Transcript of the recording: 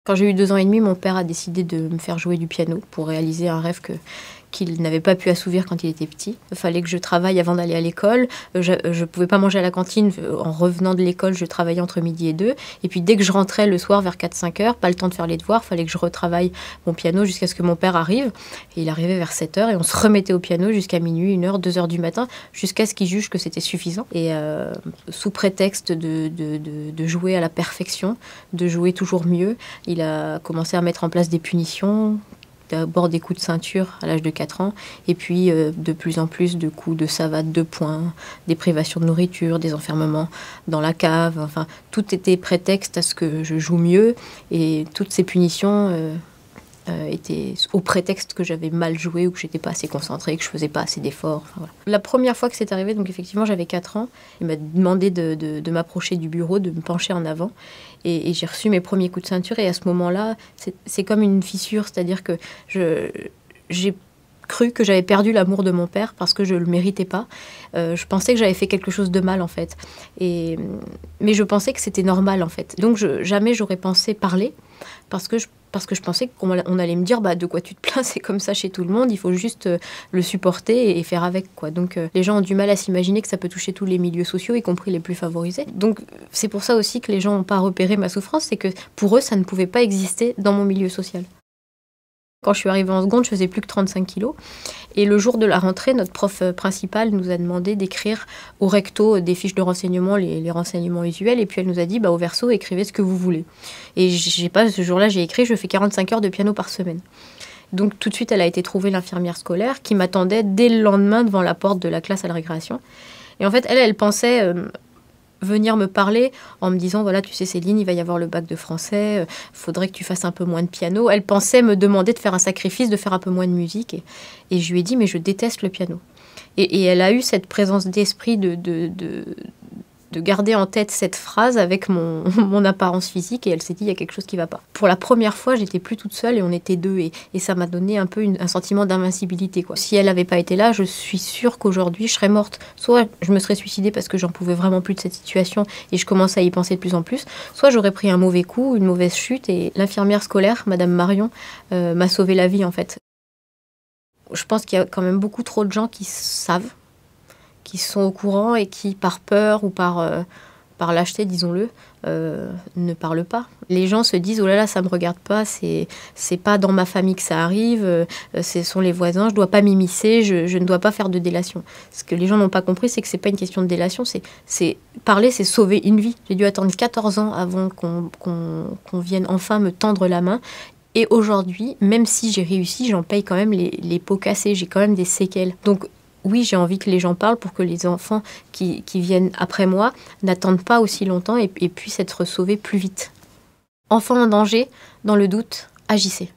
Quand j'ai eu 2 ans et demi, mon père a décidé de me faire jouer du piano pour réaliser un rêve qu'il n'avait pas pu assouvir quand il était petit. Il fallait que je travaille avant d'aller à l'école. Je ne pouvais pas manger à la cantine. En revenant de l'école, je travaillais entre midi et 2. Et puis dès que je rentrais le soir vers 4-5 heures, pas le temps de faire les devoirs, il fallait que je retravaille mon piano jusqu'à ce que mon père arrive. Et il arrivait vers 7 heures et on se remettait au piano jusqu'à minuit, 1 heure, 2 heures du matin, jusqu'à ce qu'il juge que c'était suffisant. Et sous prétexte de jouer à la perfection, de jouer toujours mieux, il a commencé à mettre en place des punitions. D'abord des coups de ceinture à l'âge de 4 ans, et puis de plus en plus de coups de savate, de poing, des privations de nourriture, des enfermements dans la cave. Enfin, tout était prétexte à ce que je joue mieux, et toutes ces punitions étaient au prétexte que j'avais mal joué ou que j'étais pas assez concentrée, que je faisais pas assez d'efforts. Enfin, voilà. La première fois que c'est arrivé, donc effectivement j'avais 4 ans, il m'a demandé de m'approcher du bureau, de me pencher en avant, et j'ai reçu mes premiers coups de ceinture, et à ce moment-là, c'est comme une fissure, c'est-à-dire que j'ai cru que j'avais perdu l'amour de mon père parce que je le méritais pas. Je pensais que j'avais fait quelque chose de mal en fait, mais je pensais que c'était normal en fait. Donc jamais j'aurais pensé parler parce que je pensais qu'on allait me dire de quoi tu te plains, c'est comme ça chez tout le monde, il faut juste le supporter et faire avec, quoi. Donc les gens ont du mal à s'imaginer que ça peut toucher tous les milieux sociaux, y compris les plus favorisés. Donc c'est pour ça aussi que les gens n'ont pas repéré ma souffrance, c'est que pour eux ça ne pouvait pas exister dans mon milieu social. Quand je suis arrivée en seconde, je faisais plus que 35 kilos. Et le jour de la rentrée, notre prof principale nous a demandé d'écrire au recto des fiches de renseignement, les renseignements usuels. Et puis elle nous a dit, au verso, écrivez ce que vous voulez. Et ce jour-là, j'ai écrit, je fais 45 heures de piano par semaine. Donc tout de suite, elle a été trouvée l'infirmière scolaire qui m'attendait dès le lendemain devant la porte de la classe à la récréation. Et en fait, elle pensait venir me parler en me disant, voilà, tu sais Céline, il va y avoir le bac de français, faudrait que tu fasses un peu moins de piano. Elle pensait me demander de faire un sacrifice, de faire un peu moins de musique. Et je lui ai dit, mais je déteste le piano. Et elle a eu cette présence d'esprit de garder en tête cette phrase avec mon apparence physique, et elle s'est dit, il y a quelque chose qui ne va pas. Pour la première fois, j'étais plus toute seule et on était 2, et ça m'a donné un peu un sentiment d'invincibilité, quoi. Si elle n'avait pas été là, je suis sûre qu'aujourd'hui, je serais morte. Soit je me serais suicidée parce que j'en pouvais vraiment plus de cette situation et je commençais à y penser de plus en plus, soit j'aurais pris un mauvais coup, une mauvaise chute, et l'infirmière scolaire, Madame Marion, m'a sauvé la vie, en fait. Je pense qu'il y a quand même beaucoup trop de gens qui savent, qui sont au courant et qui, par peur ou par lâcheté, disons-le, ne parlent pas. Les gens se disent, oh là là, ça me regarde pas, c'est pas dans ma famille que ça arrive, ce sont les voisins, je dois pas m'immiscer, je ne dois pas faire de délation. Ce que les gens n'ont pas compris, c'est que c'est pas une question de délation, c'est parler, c'est sauver une vie. J'ai dû attendre 14 ans avant qu'on vienne enfin me tendre la main. Et aujourd'hui, même si j'ai réussi, j'en paye quand même les pots cassés, j'ai quand même des séquelles. Donc oui, j'ai envie que les gens parlent pour que les enfants qui viennent après moi n'attendent pas aussi longtemps et puissent être sauvés plus vite. Enfants en danger, dans le doute, agissez.